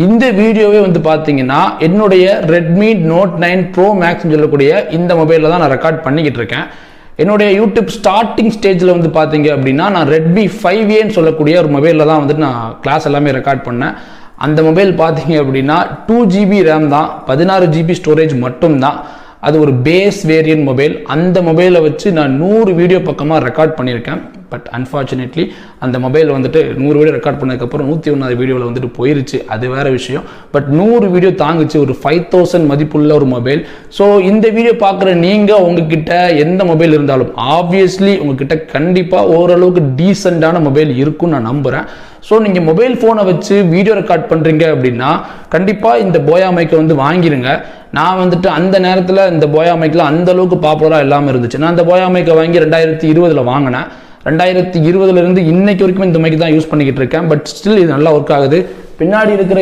இந்த வீடியோவே வந்து பார்த்தீங்கன்னா என்னுடைய ரெட்மி நோட் 9 ப்ரோ மேக்ஸ்னு சொல்லக்கூடிய இந்த மொபைலில் தான் நான் ரெக்கார்ட் பண்ணிக்கிட்டு இருக்கேன். என்னுடைய யூடியூப் ஸ்டார்டிங் ஸ்டேஜில் வந்து பார்த்தீங்க அப்படின்னா நான் ரெட்மி 5ஏன்னு சொல்லக்கூடிய ஒரு மொபைலில் தான் வந்துட்டு நான் கிளாஸ் எல்லாமே ரெக்கார்ட் பண்ணேன். அந்த மொபைல் பார்த்தீங்க அப்படின்னா 2GB ரேம் தான், 16GB ஸ்டோரேஜ் மட்டும்தான். அது ஒரு பேஸ் வேரியன்ட் மொபைல். அந்த மொபைலை வச்சு நான் 100 வீடியோ பக்கமாக ரெக்கார்ட் பண்ணியிருக்கேன். பட் அன்ஃபார்ச்சுனேட்லி அந்த மொபைல் வந்துட்டு 100 வீடியோ ரெக்கார்ட் பண்ணதுக்கப்புறம் 101 வீடியோவில் வந்துட்டு போயிருச்சு. அது வேறு விஷயம். பட் 100 வீடியோ தாங்குச்சு. ஒரு 5000 மதிப்புள்ள ஒரு மொபைல். ஸோ இந்த வீடியோ பார்க்குற நீங்கள் உங்ககிட்ட எந்த மொபைல் இருந்தாலும் ஆப்வியஸ்லி உங்ககிட்ட கண்டிப்பாக ஓரளவுக்கு டீசெண்டான மொபைல் இருக்குன்னு நான் நம்புகிறேன். ஸோ நீங்கள் மொபைல் ஃபோனை வச்சு வீடியோ ரெக்கார்ட் பண்ணுறீங்க அப்படின்னா கண்டிப்பாக இந்த போயா மைக்கை வந்து வாங்கிடுங்க. நான் வந்துட்டு அந்த நேரத்தில் இந்த போயா மைக்கில் அந்த அளவுக்கு பாப்புலராக இல்லாமல் இருந்துச்சு. நான் அந்த போயா மைக்கை வாங்கி 2020 வாங்கினேன். 2020 இன்னைக்கு வரைக்கும் இந்த மைக்கு தான் யூஸ் பண்ணிக்கிட்டு இருக்கேன். பட் ஸ்டில் இது நல்லா ஒர்க் ஆகுது. பின்னாடி இருக்கிற